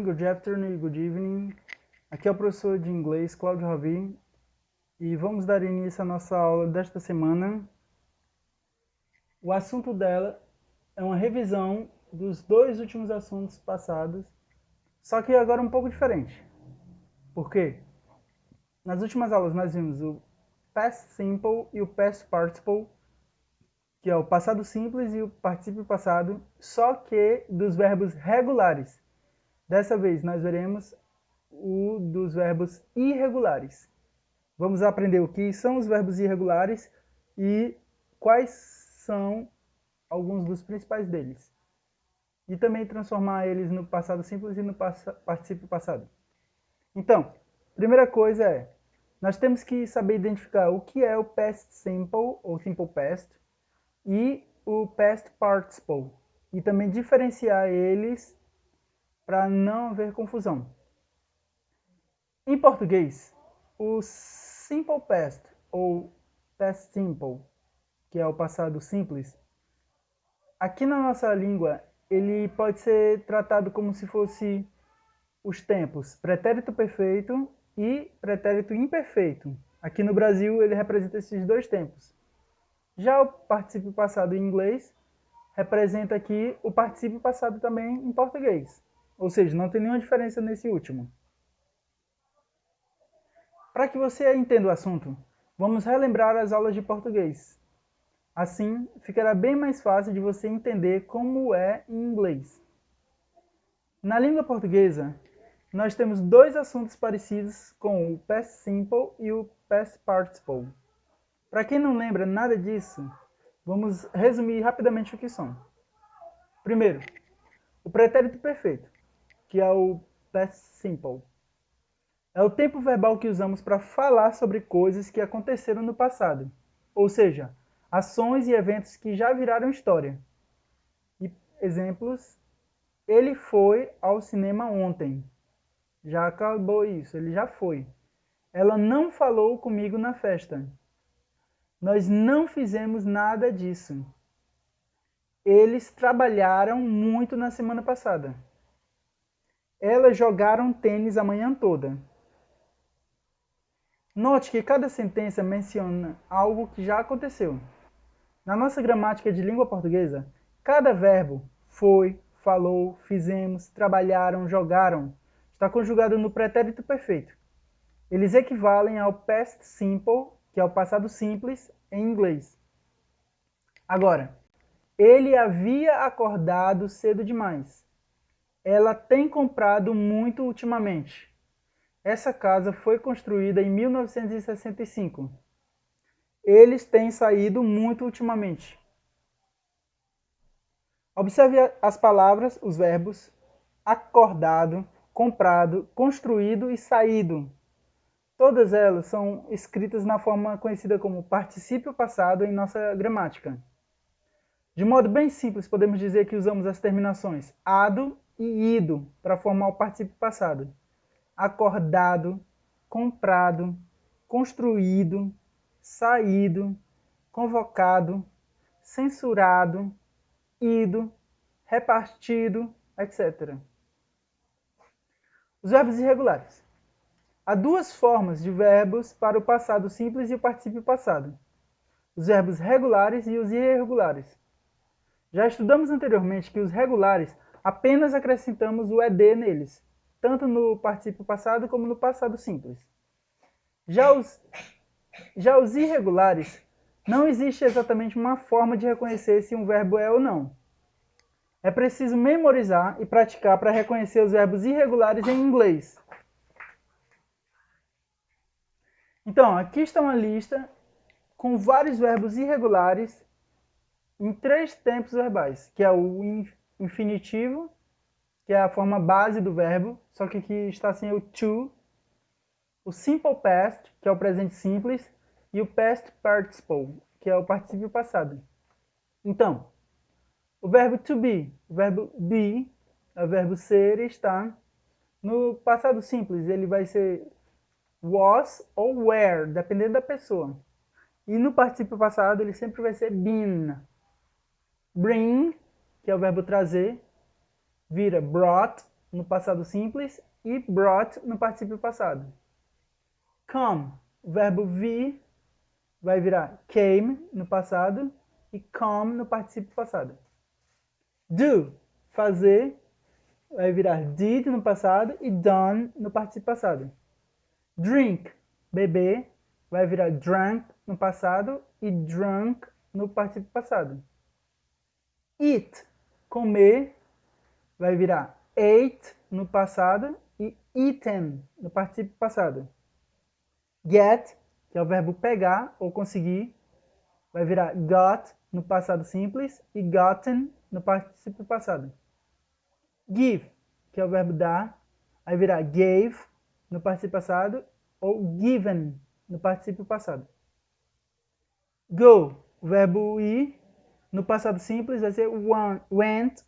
good afternoon, good evening. Aqui é o professor de inglês, Cláudio Ravi, e vamos dar início à nossa aula desta semana. O assunto dela é uma revisão dos dois últimos assuntos passados, só que agora um pouco diferente. Por quê? Nas últimas aulas nós vimos o past simple e o past participle, que é o passado simples e o particípio passado, só que dos verbos regulares. Dessa vez nós veremos o dos verbos irregulares. Vamos aprender o que são os verbos irregulares e quais são alguns dos principais deles. E também transformar eles no passado simples e no particípio passado. Então, primeira coisa é, nós temos que saber identificar o que é o past simple ou simple past e o past participle. E também diferenciar eles para não haver confusão. Em português, o simple past ou past simple, que é o passado simples, aqui na nossa língua ele pode ser tratado como se fosse os tempos pretérito perfeito e pretérito imperfeito. Aqui no Brasil ele representa esses dois tempos. Já o particípio passado em inglês representa aqui o particípio passado também em português. Ou seja, não tem nenhuma diferença nesse último. Para que você entenda o assunto, vamos relembrar as aulas de português. Assim, ficará bem mais fácil de você entender como é em inglês. Na língua portuguesa, nós temos dois assuntos parecidos com o past simple e o past participle. Para quem não lembra nada disso, vamos resumir rapidamente o que são. Primeiro, o pretérito perfeito, que é o past simple. É o tempo verbal que usamos para falar sobre coisas que aconteceram no passado, ou seja, ações e eventos que já viraram história. E exemplos, ele foi ao cinema ontem. Já acabou isso, ele já foi. Ela não falou comigo na festa. Nós não fizemos nada disso. Eles trabalharam muito na semana passada. Elas jogaram tênis a manhã toda. Note que cada sentença menciona algo que já aconteceu. Na nossa gramática de língua portuguesa, cada verbo foi, falou, fizemos, trabalharam, jogaram está conjugado no pretérito perfeito. Eles equivalem ao past simple, que é o passado simples, em inglês. Agora, ele havia acordado cedo demais. Ela tem comprado muito ultimamente. Essa casa foi construída em 1965. Eles têm saído muito ultimamente. Observe as palavras, os verbos acordado, comprado, construído e saído. Todas elas são escritas na forma conhecida como particípio passado em nossa gramática. De modo bem simples, podemos dizer que usamos as terminações ado e ido para formar o particípio passado. Acordado, comprado, construído, saído, convocado, censurado, ido, repartido, etc. Os verbos irregulares. Há duas formas de verbos para o passado simples e o particípio passado. Os verbos regulares e os irregulares. Já estudamos anteriormente que os regulares apenas acrescentamos o ed neles, tanto no particípio passado como no passado simples. Já os irregulares, não existe exatamente uma forma de reconhecer se um verbo é ou não. É preciso memorizar e praticar para reconhecer os verbos irregulares em inglês. Então, aqui está uma lista com vários verbos irregulares em 3 tempos verbais, que é o infinitivo, que é a forma base do verbo, só que aqui está sem o to, o simple past, que é o presente simples, e o past participle, que é o particípio passado. Então, o verbo to be, o verbo be, o verbo ser, está no passado simples, ele vai ser was ou were, dependendo da pessoa. E no particípio passado ele sempre vai ser been. Bring, que é o verbo trazer, vira brought, no passado simples e brought no particípio passado. Come, o verbo vir vai virar came no passado e come no particípio passado. Do, fazer, vai virar did no passado e done no particípio passado. Drink, beber, vai virar drank no passado e drunk no particípio passado. Eat, comer, vai virar ate no passado e eaten no particípio passado. Get, que é o verbo pegar ou conseguir, vai virar got no passado simples e gotten no particípio passado. Give, que é o verbo dar, vai virar gave no particípio passado ou given no particípio passado. Go, o verbo ir, no passado simples vai ser went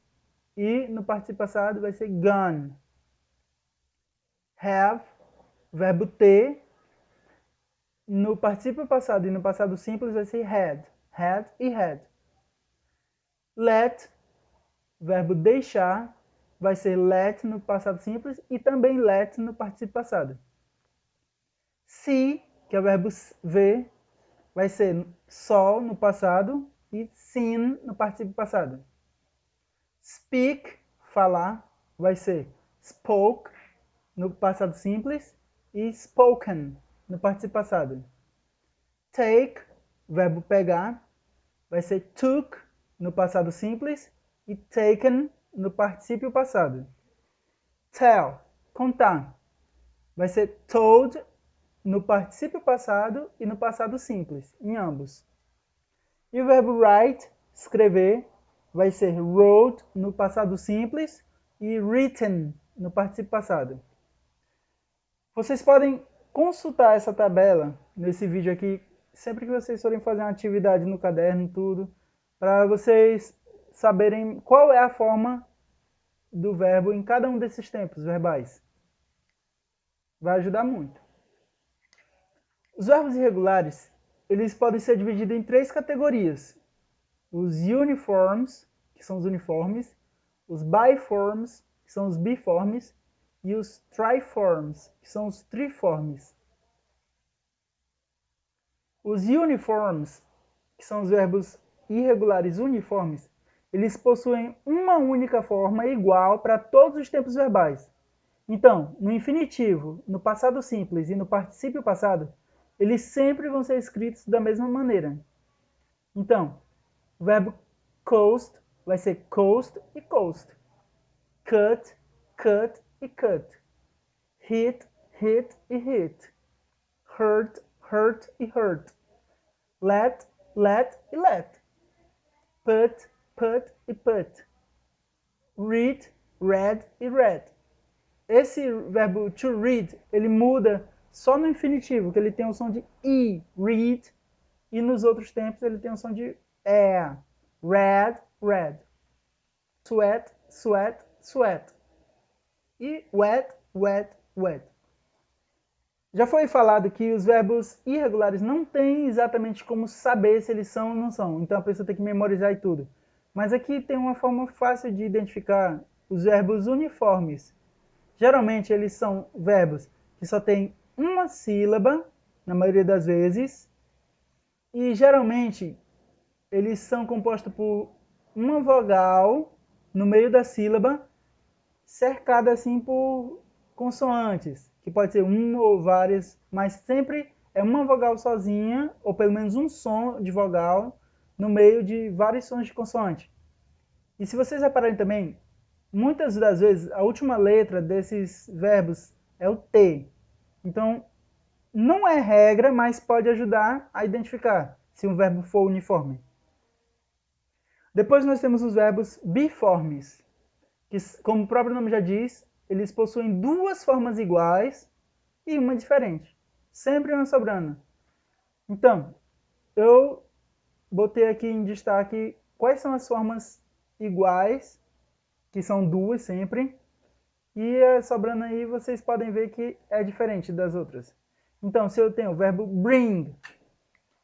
e no particípio passado vai ser gone. Have, o verbo ter, no particípio passado e no passado simples vai ser had e had. Let, verbo deixar, vai ser let no passado simples e também let no particípio passado. See, que é o verbo ver, vai ser saw no passado e seen no particípio passado. Speak, falar, vai ser spoke no passado simples e spoken no particípio passado. Take, verbo pegar, vai ser took no passado simples e taken no particípio passado. Tell, contar, vai ser told no particípio passado e no passado simples, em ambos. E o verbo write, escrever, vai ser wrote no passado simples e written no particípio passado. Vocês podem consultar essa tabela nesse vídeo aqui, sempre que vocês forem fazer uma atividade no caderno, tudo, para vocês saberem qual é a forma do verbo em cada um desses tempos verbais. Vai ajudar muito. Os verbos irregulares, eles podem ser divididos em 3 categorias. Os uniforms, que são os uniformes, os biforms, que são os biformes, e os triforms, que são os triformes. Os uniforms, que são os verbos irregulares uniformes, eles possuem uma única forma igual para todos os tempos verbais. Então, no infinitivo, no passado simples e no particípio passado, eles sempre vão ser escritos da mesma maneira. Então, o verbo coast vai ser coast e coast. Cut, cut e cut. Hit, hit e hit. Hurt, hurt e hurt. Let, let e let. Put, put e put. Read, read e read. Esse verbo to read, ele muda só no infinitivo, que ele tem o som de I, read, e nos outros tempos ele tem o som de E, read, read. Sweat, sweat, sweat. E wet, wet, wet. Já foi falado que os verbos irregulares não tem exatamente como saber se eles são ou não são, então a pessoa tem que memorizar e tudo. Mas aqui tem uma forma fácil de identificar os verbos uniformes. Geralmente eles são verbos que só têm uma sílaba, na maioria das vezes, e geralmente eles são compostos por uma vogal no meio da sílaba, cercada assim por consoantes, que pode ser uma ou várias, mas sempre é uma vogal sozinha, ou pelo menos um som de vogal, no meio de vários sons de consoante. E se vocês repararem também, muitas das vezes a última letra desses verbos é o T. Então, não é regra, mas pode ajudar a identificar se um verbo for uniforme. Depois nós temos os verbos biformes, que, como o próprio nome já diz, eles possuem 2 formas iguais e uma diferente. Sempre uma sobrando. Então, eu botei aqui em destaque quais são as formas iguais, que são 2 sempre, e sobrando aí vocês podem ver que é diferente das outras. Então, se eu tenho o verbo bring,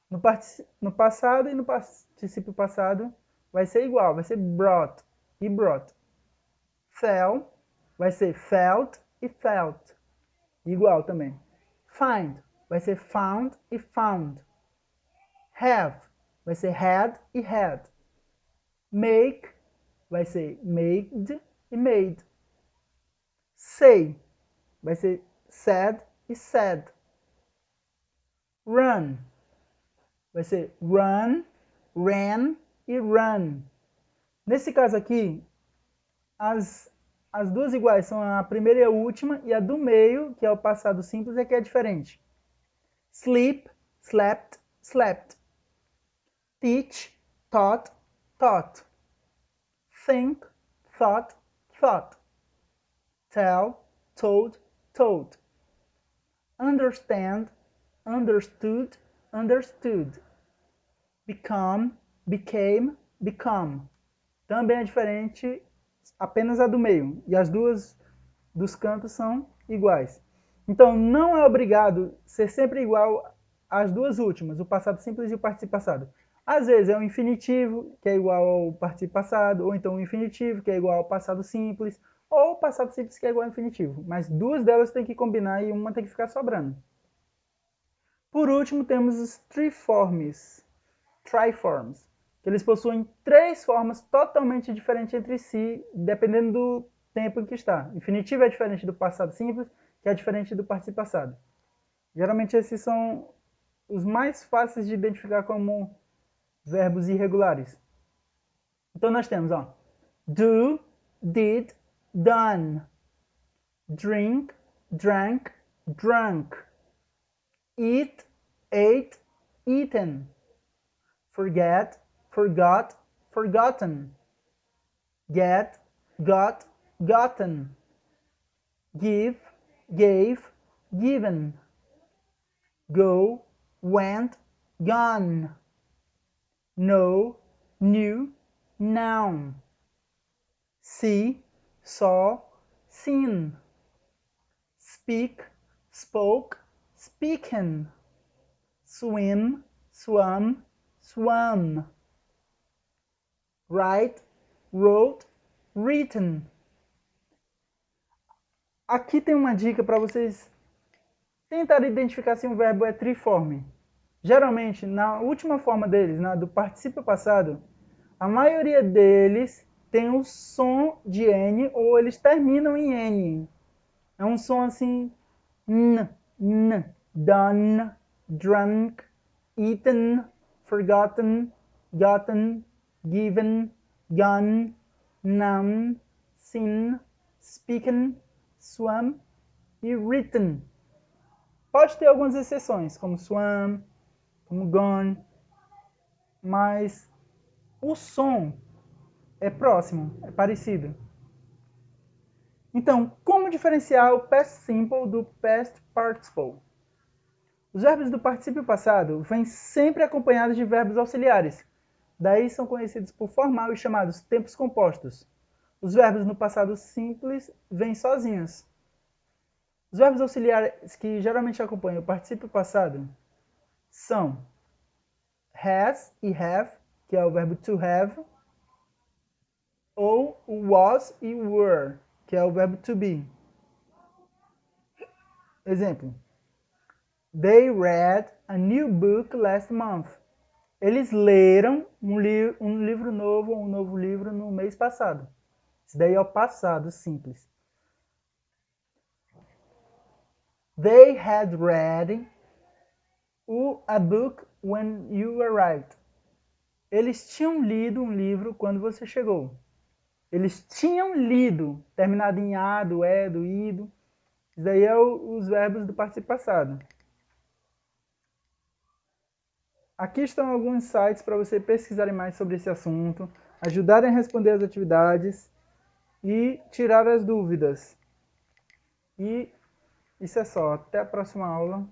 no passado e no particípio passado vai ser igual, vai ser brought e brought. Fell, vai ser felt e felt. Igual também. Find vai ser found e found. Have vai ser had e had. Make vai ser made e made. Say vai ser said e said. Run vai ser run, ran e run. Nesse caso aqui, as duas iguais são a primeira e a última, e a do meio, que é o passado simples, é que é diferente. Sleep, slept, slept. Teach, taught, taught. Think, thought, thought. Tell, told, told. Understand, understood, understood. Become, became, become. Também é diferente, apenas a do meio. E as duas dos cantos são iguais. Então, não é obrigado ser sempre igual às duas últimas, o passado simples e o participio passado. Às vezes é o infinitivo, que é igual ao participio passado, ou então o infinitivo, que é igual ao passado simples, ou o passado simples, que é igual ao infinitivo. Mas duas delas tem que combinar e uma tem que ficar sobrando. Por último, temos os triformes, que eles possuem três formas totalmente diferentes entre si, dependendo do tempo em que está. Infinitivo é diferente do passado simples, que é diferente do participio passado. Geralmente esses são os mais fáceis de identificar como verbos irregulares. Então nós temos, ó, do, did, done. Drink, drank, drunk. Eat, ate, eaten. Forget, forgot, forgotten. Get, got, gotten. Give, gave, given. Go, went, gone. Know, knew, known. See, saw, seen. Speak, spoke, speaking. Swim, swam, swam. Write, wrote, written. Aqui tem uma dica para vocês tentarem identificar se um verbo é triforme. Geralmente, na última forma deles, na do particípio passado, a maioria deles tem o som de N ou eles terminam em N. É um som assim, n, done, drunk, eaten, forgotten, gotten, given, gone, known, seen, speaken, swam e written. Pode ter algumas exceções, como swam, como gone, mas o som é próximo, é parecido. Então, como diferenciar o past simple do past participle? Os verbos do particípio passado vêm sempre acompanhados de verbos auxiliares. Daí são conhecidos por formal e chamados tempos compostos. Os verbos no passado simples vêm sozinhos. Os verbos auxiliares que geralmente acompanham o particípio passado são has e have, que é o verbo to have, ou was e were, que é o verbo to be. Exemplo. They read a new book last month. Eles leram um livro novo, um novo livro no mês passado. Isso daí é o passado simples. They had read a book when you arrived. Eles tinham lido um livro quando você chegou. Eles tinham lido, terminado em a, do é, do ido. Isso daí é os verbos do particípio passado. Aqui estão alguns sites para você pesquisarem mais sobre esse assunto, ajudarem a responder as atividades e tirar as dúvidas. E isso é só. Até a próxima aula.